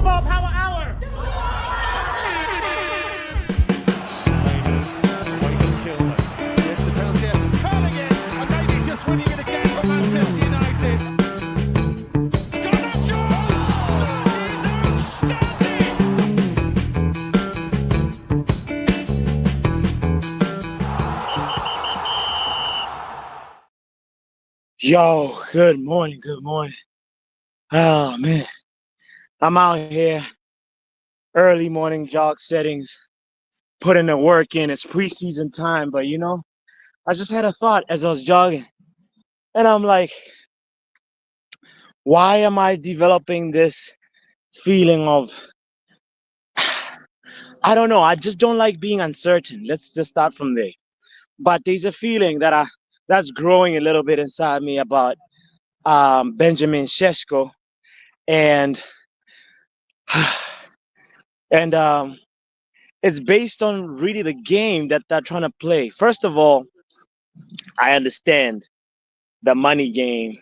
Football Power Hour. Curling it, and maybe just winning it again for Manchester United. Garnacho! He's outstanding! Yo, good morning, good morning. Oh man, I'm out here, early morning jog settings, putting the work in. It's preseason time, but I just had a thought as I was jogging, and I'm like, why am I developing this feeling of, I don't know, I just don't like being uncertain. Let's just start from there. But there's a feeling that's growing a little bit inside me about Benjamin Sesko and and it's based on really the game that they're trying to play. First of all, I understand the money game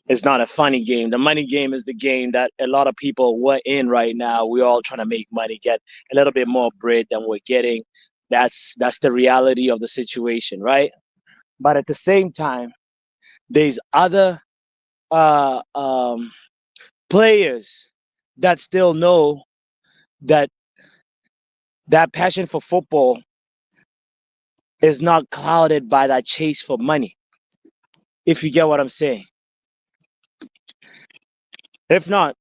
is not a funny game. The money game is the game that a lot of people were in right now. We're all trying to make money, get a little bit more bread than we're getting. That's the reality of the situation, right? But at the same time, there's other uh, um, players that still know that that passion for football is not clouded by that chase for money, if you get what I'm saying. If not,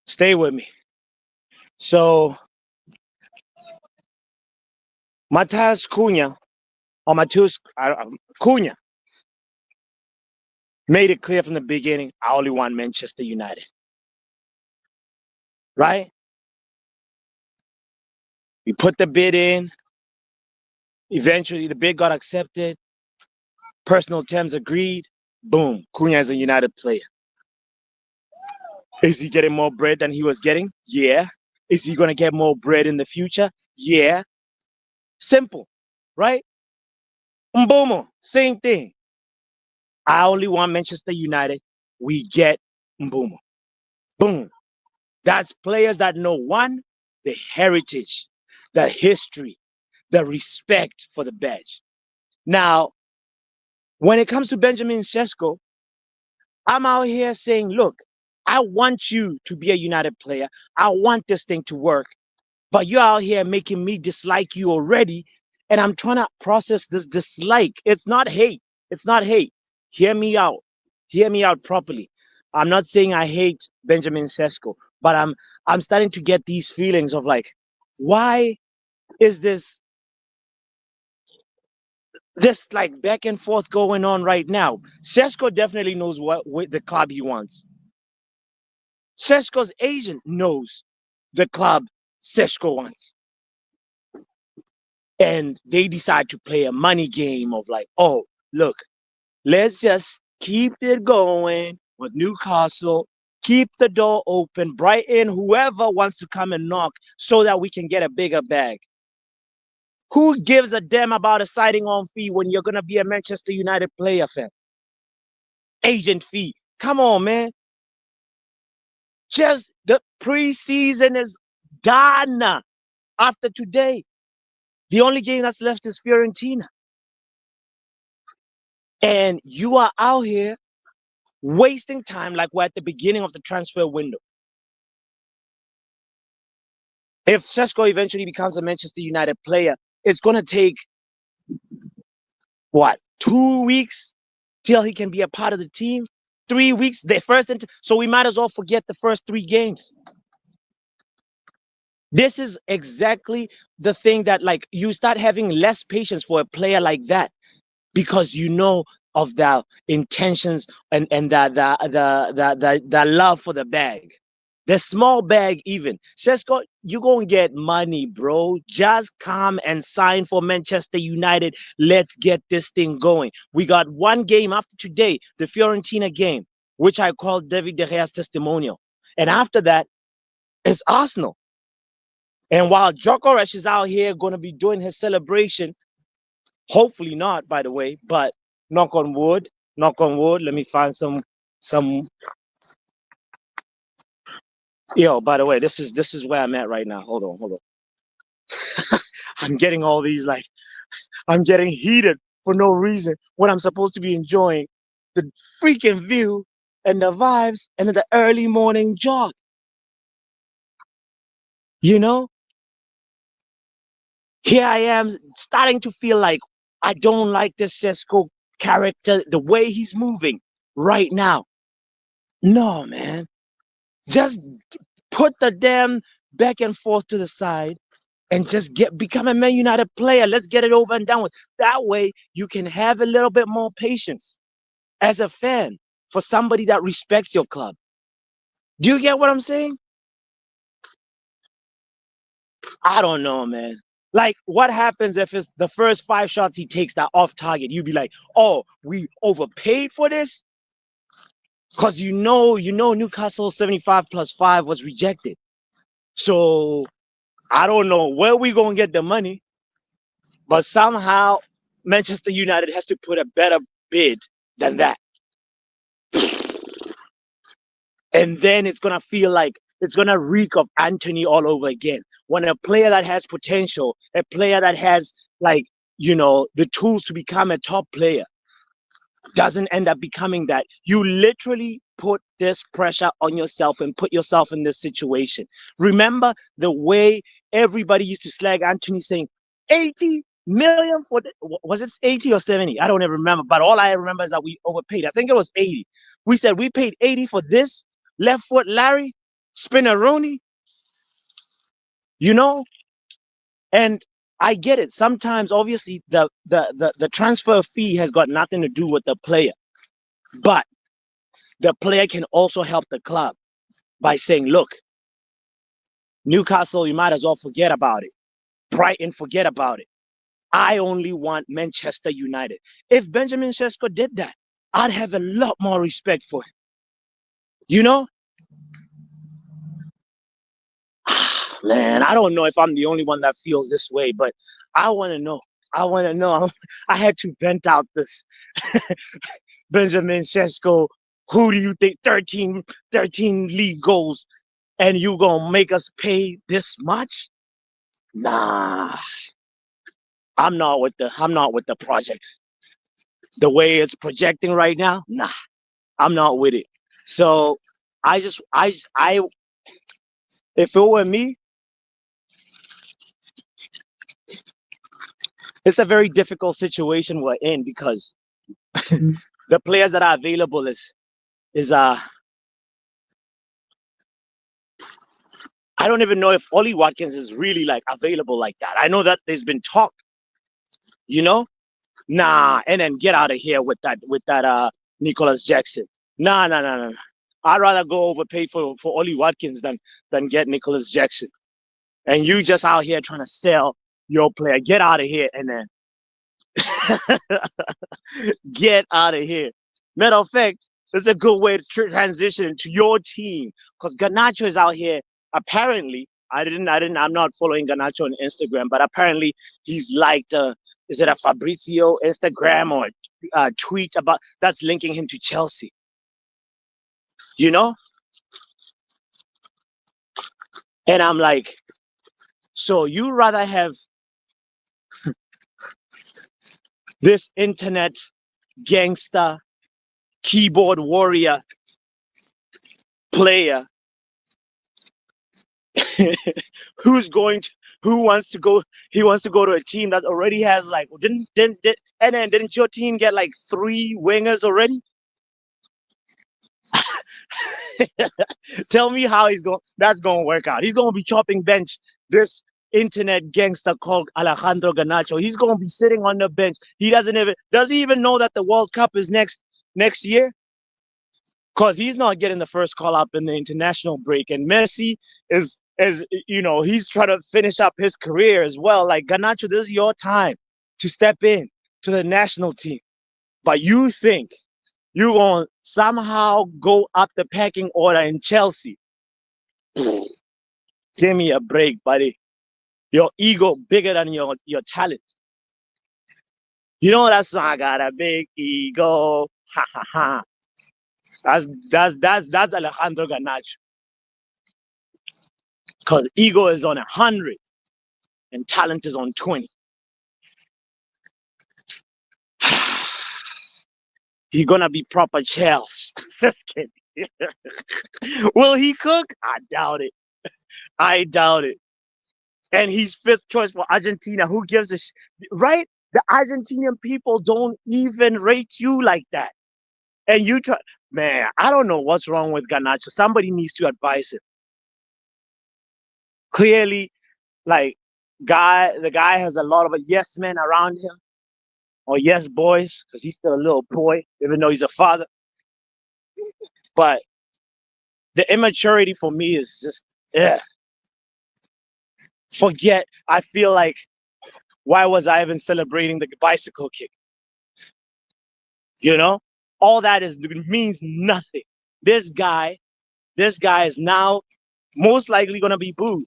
stay with me. So Matheus Cunha or Matheus Cunha made it clear from the beginning, I only want Manchester United. Right? We put the bid in. Eventually, the bid got accepted. Personal terms agreed. Boom. Cunha is a United player. Is he getting more bread than he was getting? Yeah. Is he going to get more bread in the future? Yeah. Simple. Right? Mbomo, same thing. I only want Manchester United. We get Mbomo. Boom. That's players that know one, the heritage, the history, the respect for the badge. Now, when it comes to Benjamin Sesko, I'm out here saying, look, I want you to be a United player. I want this thing to work. But you're out here making me dislike you already. And I'm trying to process this dislike. It's not hate. It's not hate. Hear me out. Hear me out properly. I'm not saying I hate Benjamin Sesko, but I'm starting to get these feelings of like, why is this like back and forth going on right now? Sesko definitely knows what the club he wants. Sesko's agent knows the club Sesko wants. And they decide to play a money game of like, oh, look, let's just keep it going with Newcastle, keep the door open, Brighton, whoever wants to come and knock so that we can get a bigger bag. Who gives a damn about a signing on fee when you're going to be a Manchester United player, fam? Agent fee. Come on, man. Just the preseason is done after today. The only game that's left is Fiorentina. And you are out here wasting time like we're at the beginning of the transfer window. If Sesko eventually becomes a Manchester United player, it's going to take, what, 2 weeks till he can be a part of the team? 3 weeks, so we might as well forget the first 3 games. This is exactly the thing that, like, you start having less patience for a player like that because you know of the intentions and the love for the bag. The small bag even. Sesko, you're going to get money, bro. Just come and sign for Manchester United. Let's get this thing going. We got one game after today, the Fiorentina game, which I call David De Gea's testimonial. And after that, it's Arsenal. And while Djokovic is out here going to be doing his celebration, hopefully not, by the way, but knock on wood, let me find some Yo, by the way, this is where I'm at right now. Hold on. I'm getting all these like I'm getting heated for no reason when I'm supposed to be enjoying the freaking view and the vibes and the early morning jog. You know, here I am starting to feel like I don't like this Sesko character, the way he's moving right now. No, man. Just put the damn back and forth to the side and just get become a Man United player. Let's get it over and done with. That way you can have a little bit more patience as a fan for somebody that respects your club. Do you get what I'm saying? I don't know, man. Like, what happens if it's the first five shots he takes that off target? You'd be like, oh, we overpaid for this? Because Newcastle 75 plus 5 was rejected. So I don't know where we gonna get the money, but somehow Manchester United has to put a better bid than that. And then it's gonna feel like it's gonna reek of Anthony all over again. When a player that has potential, a player that has like the tools to become a top player, doesn't end up becoming that. You literally put this pressure on yourself and put yourself in this situation. Remember the way everybody used to slag Anthony saying 80 million for was it 80 or 70? I don't even remember. But all I remember is that we overpaid. I think it was 80. We said we paid 80 for this left foot Larry Spinneroni, you know, and I get it. Sometimes, obviously, the transfer fee has got nothing to do with the player, but the player can also help the club by saying, look, Newcastle, you might as well forget about it. Brighton, forget about it. I only want Manchester United. If Benjamin Sesko did that, I'd have a lot more respect for him. You know? Man, I don't know if I'm the only one that feels this way, but I want to know. I want to know. I had to vent out this Benjamin Sesko. Who do you think 13 league goals and you gonna make us pay this much? Nah, I'm not with the project. The way it's projecting right now, nah, I'm not with it. So I if it were me, it's a very difficult situation we're in because the players that are available is I don't even know if Ollie Watkins is really like available like that. I know that there's been talk, you know, nah, and then get out of here with that Nicholas Jackson. Nah, nah, nah, nah. I'd rather go overpay for Ollie Watkins than get Nicholas Jackson. And you just out here trying to sell your player. Get out of here and then get out of here. Matter of fact, it's a good way to transition to your team because Garnacho is out here. Apparently, I'm not following Garnacho on Instagram, but apparently he's liked, is it a Fabrizio Instagram or tweet about that's linking him to Chelsea? You know? And I'm like, so you rather have this internet gangster keyboard warrior player who's going to who wants to go he wants to go to a team that already has like and then didn't your team get like three wingers already? Tell me how that's going to work out. He's going to be chopping bench this internet gangster called Alejandro Ganacho. He's going to be sitting on the bench. Does he even know that the World Cup is next year? Because he's not getting the first call up in the international break. And Messi he's trying to finish up his career as well. Like, Garnacho, this is your time to step in to the national team. But you think you're going to somehow go up the pecking order in Chelsea? Give me a break, buddy. Your ego bigger than your talent. You know that song, I got a big ego. Ha ha ha. That's Alejandro Garnacho. Because ego is on 100 and talent is on 20. He's gonna be proper Charles. Sesko. Will he cook? I doubt it. I doubt it. And he's fifth choice for Argentina. Who gives a right? The Argentinian people don't even rate you like that. And you try, man. I don't know what's wrong with Garnacho. Somebody needs to advise him. Clearly, like the guy has a lot of yes men around him, or yes boys, because he's still a little boy, even though he's a father. But the immaturity for me is just, yeah. Forget. I feel like, why was I even celebrating the bicycle kick? You know, all that is means nothing. This guy, this guy is now most likely gonna be booed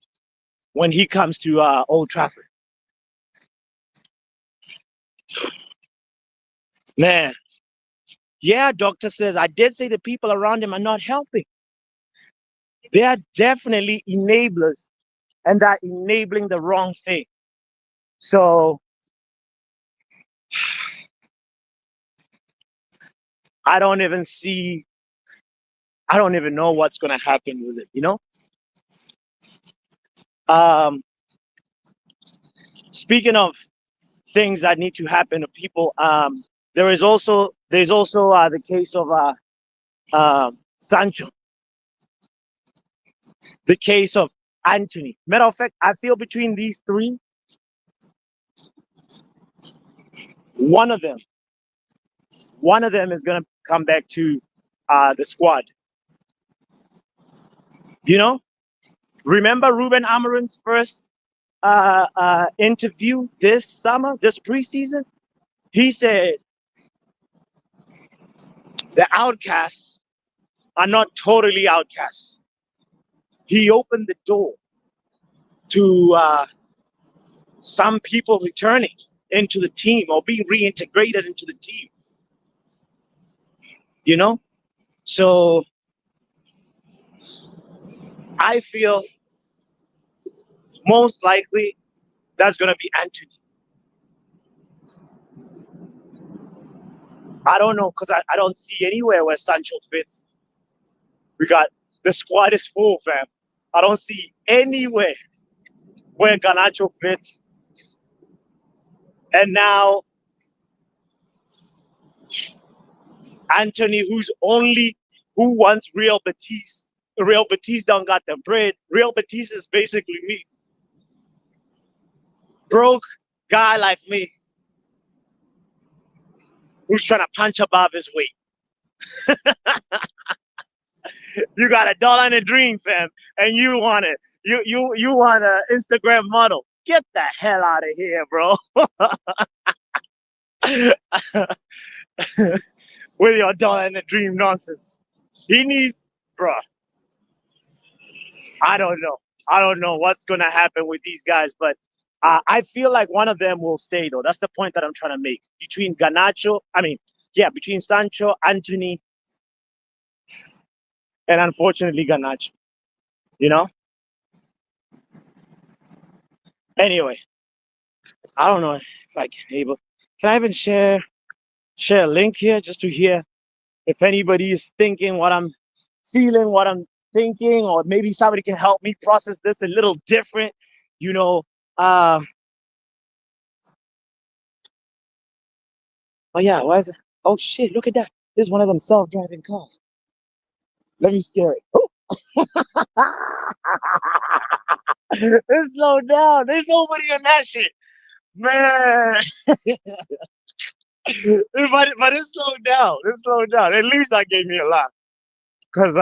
when he comes to Old Trafford. Man, yeah, doctor says I did say the people around him are not helping. They are definitely enablers, and they're enabling the wrong thing. So I don't even see. I don't even know what's gonna happen with it. You know. Um, Speaking of things that need to happen to people, there's also the case of Sancho, the case of Anthony. Matter of fact, I feel between these three, one of them, one of them is gonna come back to the squad. You know, remember Ruben Amorim's first interview this summer, this preseason? He said the outcasts are not totally outcasts. He opened the door to some people returning into the team or being reintegrated into the team. You know, so I feel most likely that's gonna be Anthony. I don't know because I don't see anywhere where Sancho fits. We got the squad is full, fam. I don't see anywhere where Garnacho fits. And now Anthony, who wants Real Betis. Real Betis don't got the bread. Real Betis is basically me. Broke guy like me who's trying to punch above his weight. You got $1 and a dream, fam, and you want it. You want an Instagram model. Get the hell out of here, bro. With your $1 and a dream nonsense. He needs, bro. I don't know. I don't know what's gonna happen with these guys, but I feel like one of them will stay though. That's the point that I'm trying to make. Between Ganacho, between Sancho, Anthony, and unfortunately Ganacho. You know. Anyway, I don't know if I can able. Can I even share a link here just to hear if anybody is thinking what I'm feeling, what I'm thinking, or maybe somebody can help me process this a little different. You know. Oh yeah, why is it? Oh shit! Look at that. This is one of them self-driving cars. Let me scare it. Oh. It's slowed down. There's nobody in that shit, man. But it slowed down. It slowed down. At least that gave me a laugh. Cause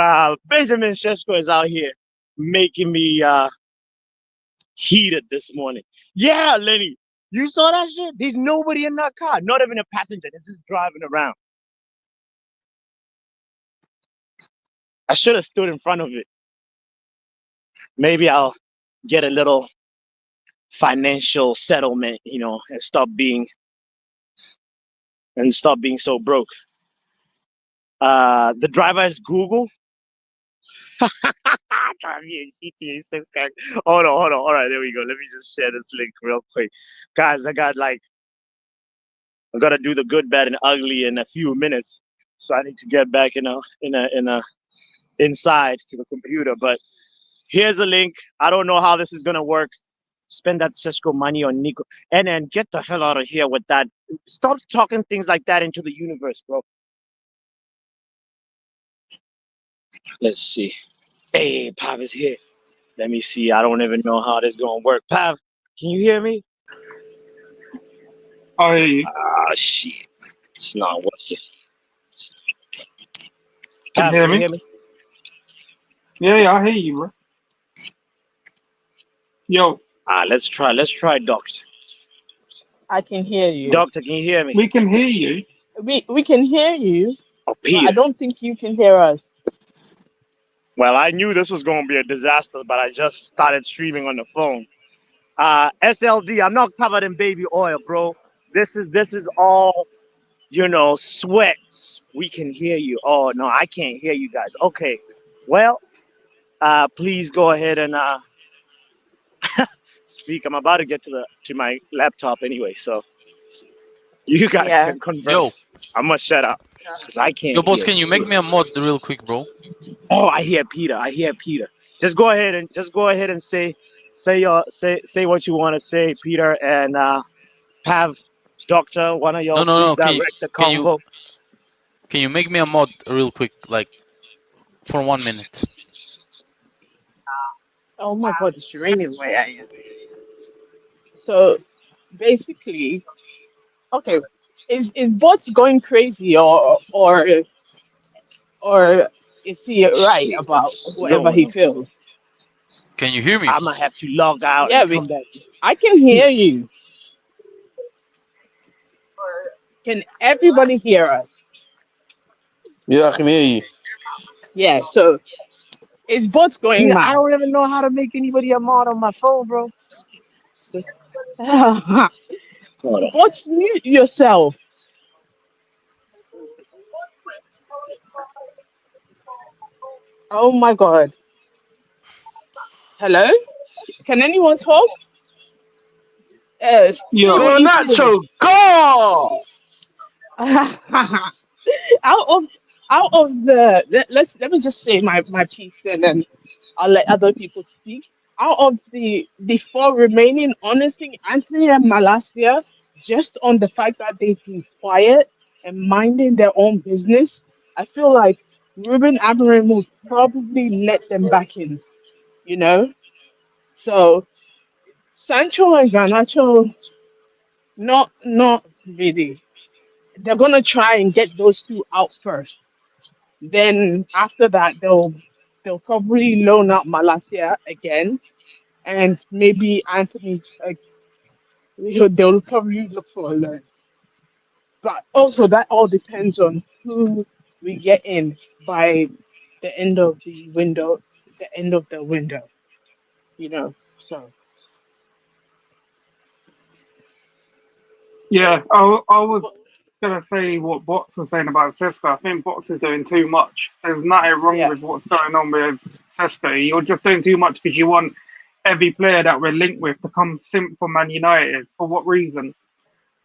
Benjamin Sesko is out here making me heated this morning. Yeah, Lenny, you saw that shit? There's nobody in that car, not even a passenger. This is driving around. I should have stood in front of it. Maybe I'll get a little financial settlement, and stop being so broke. The driver is Google. GTA 6 gang. Hold on. All right, there we go. Let me just share this link real quick, guys. I gotta do the good, bad, and ugly in a few minutes, so I need to get back in a inside to the computer. But here's a link. I don't know how this is gonna work. Spend that Cisco money on Nico, and then get the hell out of here with that. Stop talking things like that into the universe, bro. Let's see. Hey, Pav is here. Let me see. I don't even know how this gonna work. Pav, can you hear me? I Ah, shit. It's not working. can Pav, hear can you me. hear me? Yeah, I hear you, bro. Yo, Let's try. Let's try, Doctor. I can hear you. Doctor, can you hear me? we can hear you. We can hear you, Oh, but I Peter. don't think you can hear us. Well, I knew this was gonna be a disaster, but I just started streaming on the phone. SLD. I'm not covered in baby oil, bro. This is all sweat. We can hear you. Oh no, I can't hear you guys. Okay. Well, please go ahead and speak. I'm about to get to my laptop anyway, so you guys Yeah. can Yo, converse. I'm gonna shut up because I yo, can't boss, hear can you make shit. me a mod real quick, bro? Oh, I hear Peter. I hear Peter. Just go ahead and say what you want to say, Peter, and have Doctor, one of No, y'all, no, please no. direct the Can you convo. can you make me a mod real quick, like for 1 minute? Oh my God, it's raining where I am. So basically, okay, is bots going crazy or is he right Shit, about what's whatever going he on? feels? Can you hear me? I'm gonna have to log out and Yeah, come back. I can hear you. Can everybody hear us? Yeah, I can hear you. Yeah. So is bots going Peter, I mad? don't even know how to make anybody a mod on my phone, bro. Just hold on. Bots, mute yourself. Oh my God. Hello? Can anyone talk? Say Yo, what you feel. Garnacho, go! out of let me just say my piece and then I'll let other people speak. Out of the four remaining, honestly, Anthony and Malasia, just on the fact that they've been quiet and minding their own business, I feel like Ruben Amorim would probably let them back in, you know? So Sancho and Garnacho, not really. They're gonna try and get those two out first. Then after that, they'll probably loan out Malasia again, and maybe Anthony. They'll probably look for a loan. But also, that all depends on who we get in by the end of the window. The end of the window, you know. So yeah, I was but gonna say what Box was saying about Sesko. I think Box is doing too much. There's nothing wrong yeah, with what's going on with Sesko. You're just doing too much because you want every player that we're linked with to come simp for Man United. For what reason?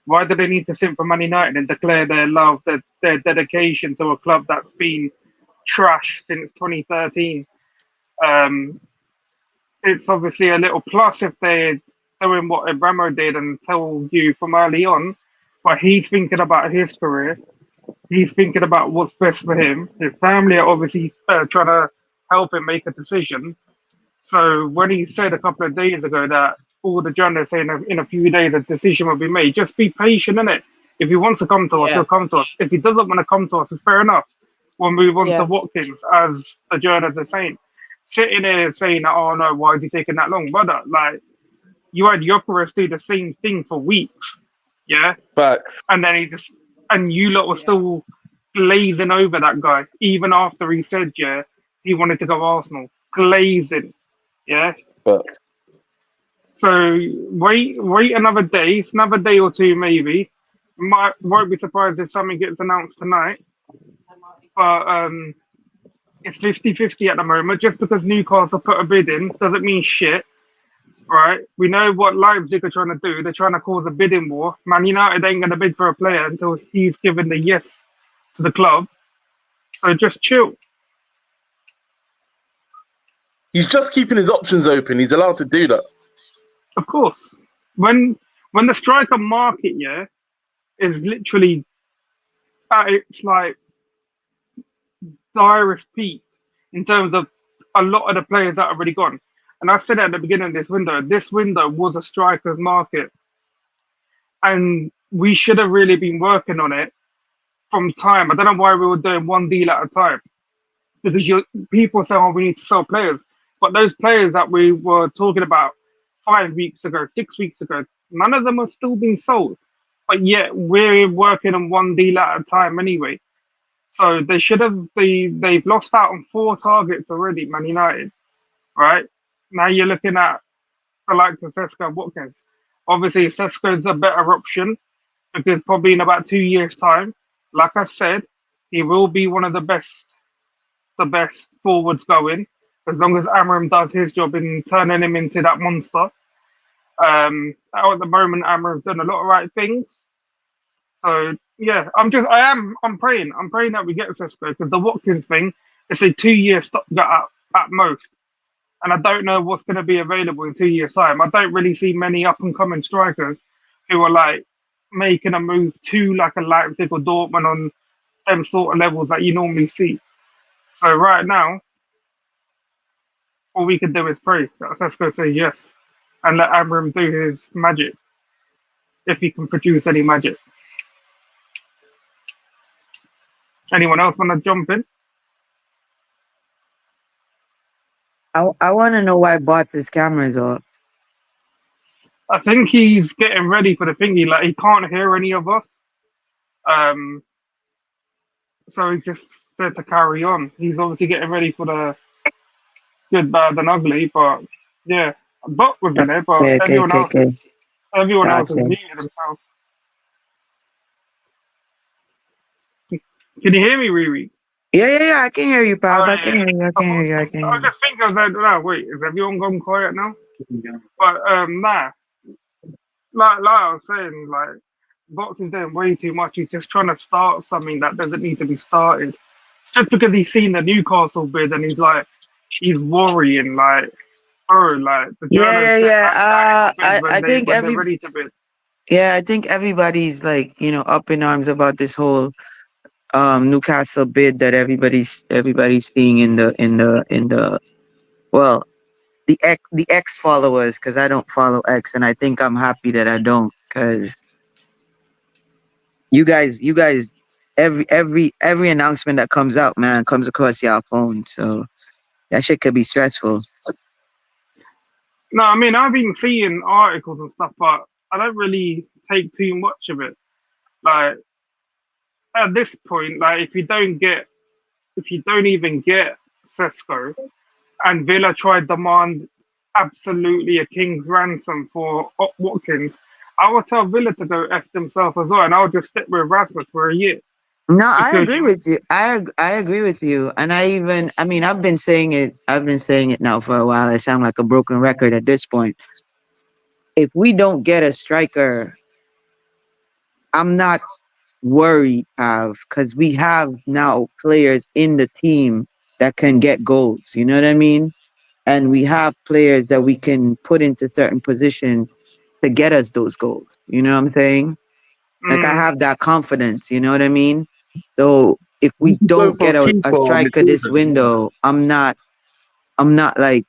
Why do they need to simp for Man United and declare their love, their dedication to a club that's been trash since 2013? Um, it's obviously a little plus if they're doing what Abramo did and tell you from early on, but he's thinking about his career. He's thinking about what's best for him. His family are obviously trying to help him make a decision. So when he said a couple of days ago that all the journalists saying in a few days a decision will be made, just be patient in it. If he wants to come to us, he'll yeah, come to us. If he doesn't want to come to us, it's fair enough. We'll move on to yeah, Watkins, as the journalists are saying. Sitting there saying that, oh no, why is he taking that long, brother? Like you had Jokeris do the same thing for weeks, yeah, Facts. and then he just and you lot were yeah, still glazing over that guy even after he said, yeah, he wanted to go Arsenal, glazing, yeah. Facts. So wait another day or two maybe. Won't be surprised if something gets announced tonight. But It's 50-50 at the moment. Just because Newcastle put a bid in doesn't mean shit, right? We know what Leipzig are trying to do. They're trying to cause a bidding war. Man United ain't going to bid for a player until he's given the yes to the club. So just chill. He's just keeping his options open. He's allowed to do that. Of course, when the striker market, yeah, is literally at its like direst peak in terms of a lot of the players that have already gone. And I said at the beginning of this window was a striker's market, and we should have really been working on it from time. I don't know why we were doing one deal at a time, because people say, "Oh, we need to sell players," but those players that we were talking about 5 weeks ago, 6 weeks ago, none of them are still being sold. But yet we're working on one deal at a time anyway. So they should have they've lost out on 4 targets already, Man United. Right? Now you're looking at the likes of Sesko and Watkins. Obviously Sesko's a better option because probably in about 2 years' time, like I said, he will be one of the best forwards going, as long as Amram does his job in turning him into that monster. At the moment Amram's done a lot of right things. So yeah, I'm praying. I'm praying that we get Sesko because the Watkins thing is a 2 year stopgap at most. And I don't know what's going to be available in 2 years' time. I don't really see many up and coming strikers who are like making a move to like a Leipzig or Dortmund on them sort of levels that you normally see. So right now, all we can do is pray that Sesko says yes and let Amram do his magic if he can produce any magic. Anyone else want to jump in? I want to know why Bots' camera's off. I think he's getting ready for the thingy. Like he can't hear any of us. Um, so he just said to carry on. He's obviously getting ready for the good, bad, and ugly. But yeah, Buck was in it, but Okay, okay, okay, okay. everyone else is Gotcha. muted himself. Can you hear me, Riri? Yeah. I can hear you, Pab. Oh I can yeah. hear you. I can hear you. I can hear I you. just think I was like, no, wait, is everyone gone quiet now? But nah, like I was saying, like Box is doing way too much. He's just trying to start something that doesn't need to be started. Just because he's seen the Newcastle bid and he's worrying, like, oh, like the journalists get that bid I think when they're ready to bid. I think everybody's like, up in arms about this whole Newcastle bid that everybody's seeing in the well, the X followers, because I don't follow X, and I think I'm happy that I don't, because you guys every announcement that comes out, man, comes across your phone, so that shit could be stressful. No, I mean I've been seeing articles and stuff, but I don't really take too much of it. Like at this point, like if you don't even get Sesko, and Villa tried demand absolutely a king's ransom for Watkins, I would tell Villa to go F themselves as well, and I'll just stick with Rasmus for a year. No, I Because agree with you. I agree with you, and I mean, I've been saying it. I've been saying it now for a while. I sound like a broken record at this point. If we don't get a striker, I'm not worried, because we have now players in the team that can get goals. You know what I mean? And we have players that we can put into certain positions to get us those goals. You know what I'm saying? Like I have that confidence. You know what I mean? So if We we could go don't for get a a keeper or striker this midfielder. window, I'm not like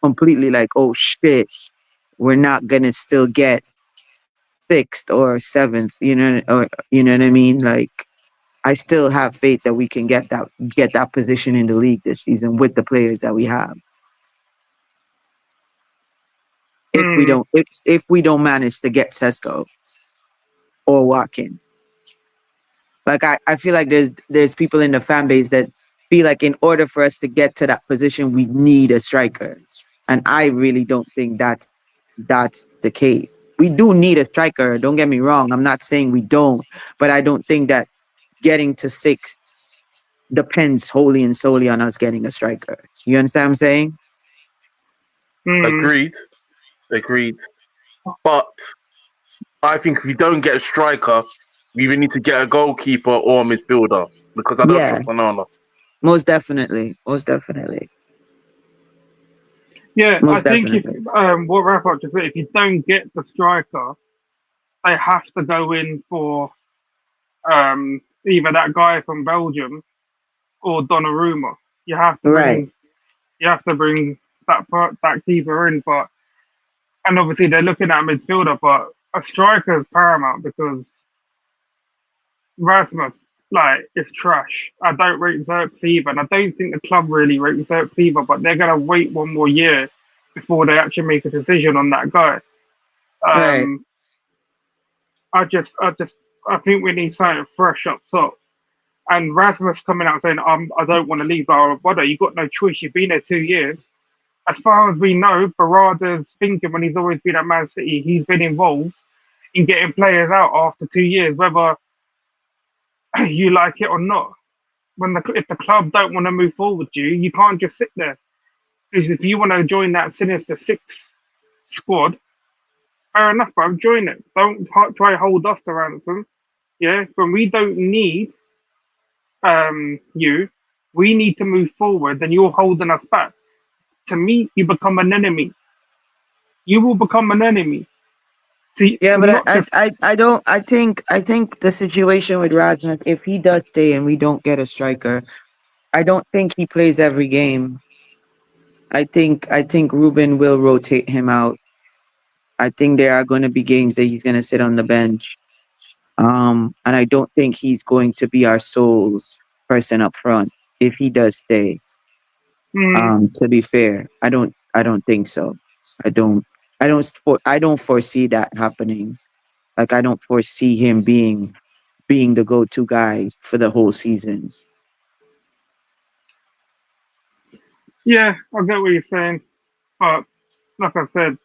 completely like, oh shit, we're not gonna still get sixth or seventh. Or you know what I mean? Like I still have faith that we can get that position in the league this season with the players that we have. If we don't manage to get Sesko or Watkins. Like I feel like there's people in the fan base that feel like in order for us to get to that position, we need a striker. And I really don't think that's the case. We do need a striker, don't get me wrong. I'm not saying we don't, but I don't think that getting to sixth depends wholly and solely on us getting a striker. You understand what I'm saying? Mm. Agreed. But I think if we don't get a striker, we even need to get a goalkeeper or a midfielder because I don't Yeah, trust Onana. most definitely. Most definitely. Yeah, I Most think if definitely. what Rafa just said, if you don't get the striker, they have to go in for either that guy from Belgium or Donnarumma. You have to Right. bring that keeper in, but and obviously they're looking at a midfielder, but a striker is paramount because Rasmus is trash. I don't rate Xerxes either, and I don't think the club really rates Xerxes either. But they're gonna wait one more year before they actually make a decision on that guy. Right. Um, I think we need something fresh up top. And Rasmus coming out saying, I don't want to leave, but brother, you got no choice. You've been there 2 years. As far as we know, Barada's thinking when he's always been at Man City, he's been involved in getting players out after 2 years, whether you like it or not. If the club don't want to move forward with you, you can't just sit there. Because if you want to join that Sinister Six squad, fair enough, bro, join it. Don't try to hold us to ransom. Yeah, but we don't need you. We need to move forward, and you're holding us back. To me, you become an enemy. You will become an enemy. Yeah, To but not just I don't I think the situation with Rasmus, if he does stay and we don't get a striker, I don't think he plays every game. I think Ruben will rotate him out. I think there are going to be games that he's going to sit on the bench. And I don't think he's going to be our sole person up front if he does stay. mm, To be fair, I don't think so. I don't I don't foresee that happening. Like I don't foresee him being the go-to guy for the whole season. yeah, I get what you're saying, but like I said,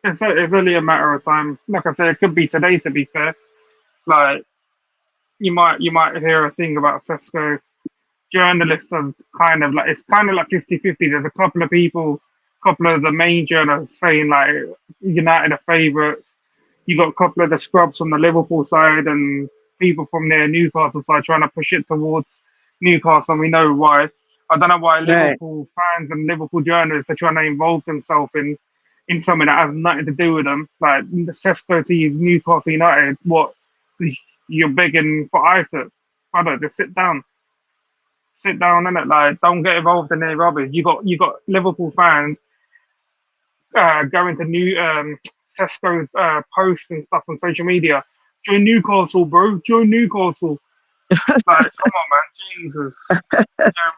it's only a matter of time. Like I said, it could be today. To be fair, like you might hear a thing about Sesko. Journalists are kind of like it's kind of like 50-50. There's a couple of people, couple of the main journalists saying like United are favourites. You got a couple of the scrubs from the Liverpool side and people from their Newcastle side trying to push it towards Newcastle. And we know why. I don't know why Right. Liverpool fans and Liverpool journalists are trying to involve themselves in something that has nothing to do with them. Like the Sesko to Newcastle United, what you're begging for ISIS. Brother, just sit down and like don't get involved in any rubbish. You got Liverpool fans going to new Sesko's posts and stuff on social media. Join Newcastle, bro. Join Newcastle. Like, come on, man. Jesus,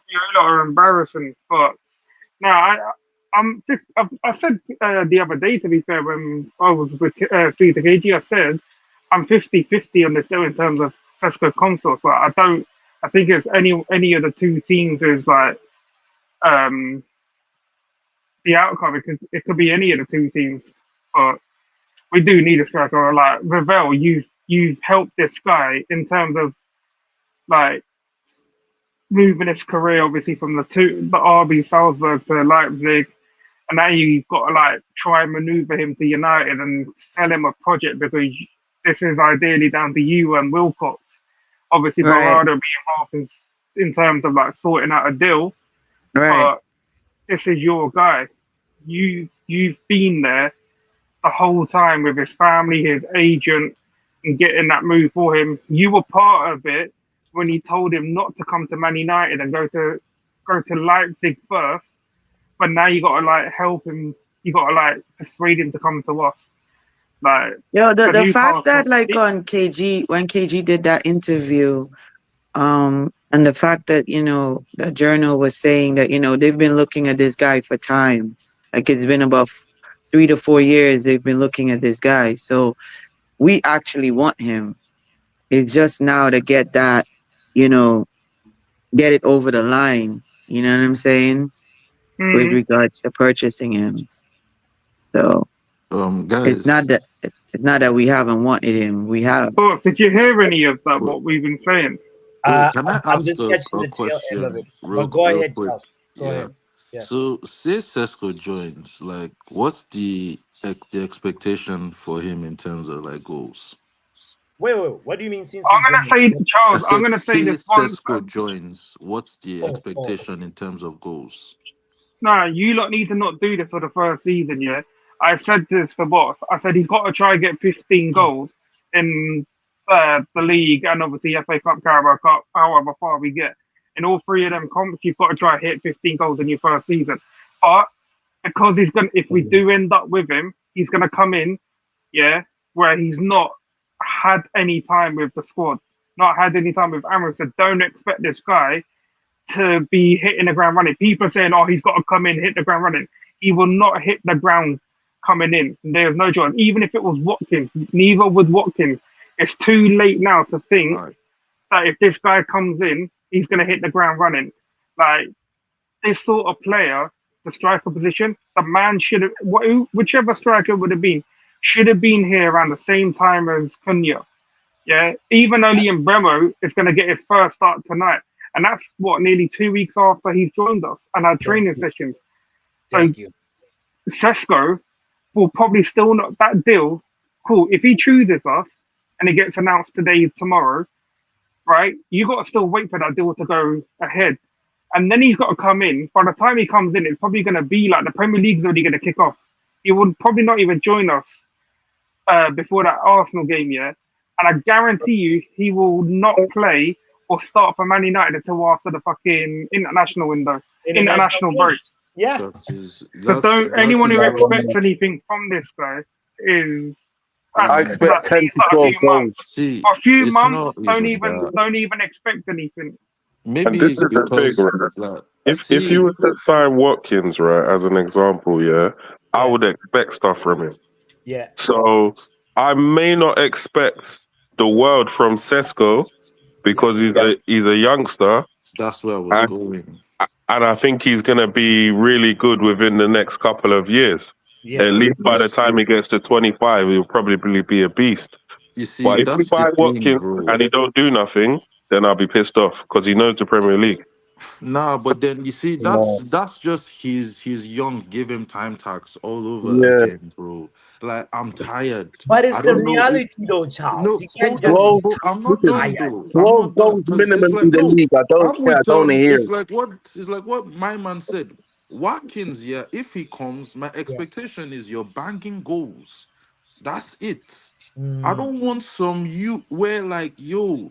you lot are embarrassing. But no, I said the other day, to be fair, when I was with Steve KG, I said I'm 50-50 on this deal in terms of Sesko consoles. Like, I don't. I think it's any of the two teams is like um, the outcome. It could be any of the two teams, but we do need a striker. Like Ravel, you've helped this guy in terms of like moving his career, obviously from the RB Salzburg to Leipzig, and now you've got to like try and maneuver him to United and sell him a project because this is ideally down to you and Wilcox. Obviously, Right. Berardo be involved in terms of like sorting out a deal, Right. but this is your guy. You've been there the whole time with his family, his agent, and getting that move for him. You were part of it when he told him not to come to Man United and go to Leipzig first. But now you got to like help him. You got to like persuade him to come to us. Like The the the fact Newcastle. that like on KG when KG did that interview, and the fact that the journal was saying that they've been looking at this guy for time, like it's been about 3 to 4 years they've been looking at this guy. So we actually want him. It's just now to get that, you know, get it over the line. You know what I'm saying? With Mm. regards to purchasing him. So it's not Guys, that it's not that we haven't wanted him. We have. But did you hear any of that? What we've been saying? Can I I'm ask just catching a the tail end of question it. But go real ahead, quick? Charles. Go Yeah. ahead. Yeah. So say Sesko joins, like, what's the expectation for him in terms of like goals? Wait. What do you mean since he I'm gonna joined? say, I Charles. I'm said, gonna say say this one. Sesko joins, what's the Oh. expectation in terms of goals? No, you lot need to not do this for the first season, yeah? I said this to Boss. I said he's got to try and get 15 goals in the league and obviously FA Cup, Carabao Cup, however far we get. In all three of them comps, you've got to try and hit 15 goals in your first season. But because he's going to, if we do end up with him, he's going to come in, yeah, where he's not had any time with the squad, not had any time with Amram. So don't expect this guy to be hitting the ground running. People are saying, "Oh, he's got to come in, hit the ground running." He will not hit the ground coming in. There's no chance. Even if it was Watkins, neither would Watkins. It's too late now to think All right. that if this guy comes in, he's going to hit the ground running. Like this sort of player, the striker position, the man should have, whichever striker would have been, should have been here around the same time as Cunha. Yeah, even only in Bremo is going to get his first start tonight. And that's what, nearly 2 weeks after he's joined us and our training sessions. So Thank you. Sesko will probably still not, that deal, cool. If he chooses us and it gets announced today, tomorrow, right, you got to still wait for that deal to go ahead. And then he's got to come in. By the time he comes in, it's probably going to be like the Premier League's already going to kick off. He would probably not even join us before that Arsenal game, yeah. And I guarantee you, he will not play or start for Man United until after the fucking international window, international break. Yeah. So don't anyone who that's- expects anything from this guy is. I expect 10 to 12 goals. See, For a few it's months, not even that. don't even expect anything. And Maybe this it's is the thing, because right? like, If you was to sign Watkins, right, as an example, I would expect stuff from him. Yeah. So I may not expect the world from Sesko because he's a youngster, that's where I was and, going. and I think he's gonna be really good within the next couple of years. Yeah. At least by the time he gets to 25, he'll probably be a beast. You see, But if we that's the buy thing, Watkins bro. and he don't do nothing, then I'll be pissed off because he knows the Premier League. Nah, but then you see, Yeah. that's just he's young. Give him time tax all over Yeah. again, bro. Like I'm tired. But it's I the don't know. reality, though, Charles. No, You can't hold just on, 12, bro. I'm not listen, done, tired. though. I'm 12 not done goals because it's minimum like in the no. league. I don't I'm care. I with don't hear It's it. like what my man said. Watkins, yeah. If he comes, my Yeah. expectation is you're banging goals. That's it. I Mm. don't want some you where like yo,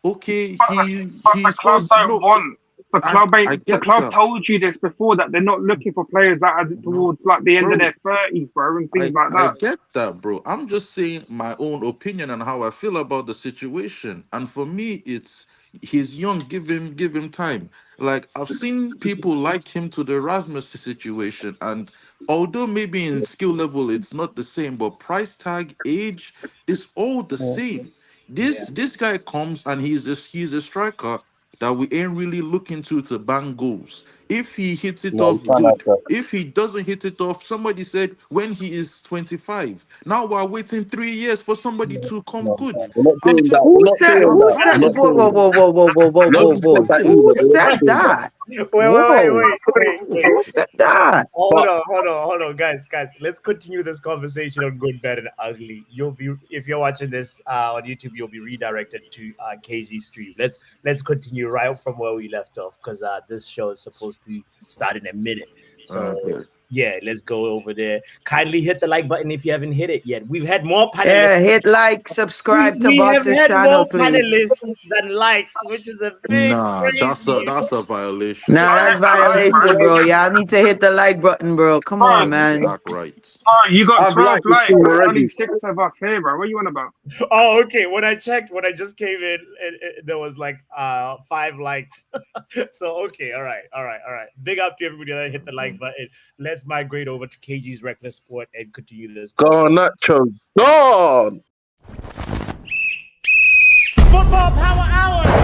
okay, But he the club scores don't no. want. The club I ain't. The get club that. told you this before that they're not looking for players that are No, towards like the end of bro. their 30s, bro, and things like I that. get that, bro. I'm just saying my own opinion and how I feel about the situation. And for me, it's he's young. Give him time. Like I've seen people like him to the Erasmus situation, and although maybe in skill level it's not the same, but price tag, age is all the same. Yeah. This guy comes and he's a striker that we ain't really looking to bang goals. If he hits it No, you off, can't have good. that. If he doesn't hit it off, somebody said when he is 25. Now we're waiting 3 years for somebody to come No, good. we're not I'm doing just that. We're Who not said? doing I'm Who that. said? We're not just Whoa, doing whoa, that. whoa, whoa, whoa, whoa, whoa, whoa, Nobody said whoa! that Who either. We're not said doing that. that? Wait. Whoa! Who said that? Hold But on, guys. Let's continue this conversation on good, bad, and ugly. You'll be if you're watching this on YouTube, you'll be redirected to KG stream. Let's continue right from where we left off because this show is supposed to start in a minute. So okay. yeah, let's go over there. Kindly hit the like button if you haven't hit it yet. We've had more panelists. Yeah, hit like, subscribe to We have Box's had channel, more please. panelists than likes, which is a bit Nah, crazy. that's a violation. Nah, that's Hit the like, violation, bro. bro. Y'all need to hit the like button, bro. Come Bro, on, Get man. that right. you got I've 12 liked the likes. stream There's only already. 6 of us here, bro. What you on about? Oh, okay. When I checked, when I just came in, there was like 5 likes. So okay, all right. Big up to everybody that hit the like button. Let's migrate over to KG's Reckless Sport and continue this. Garnacho, gone. Football Power Hour.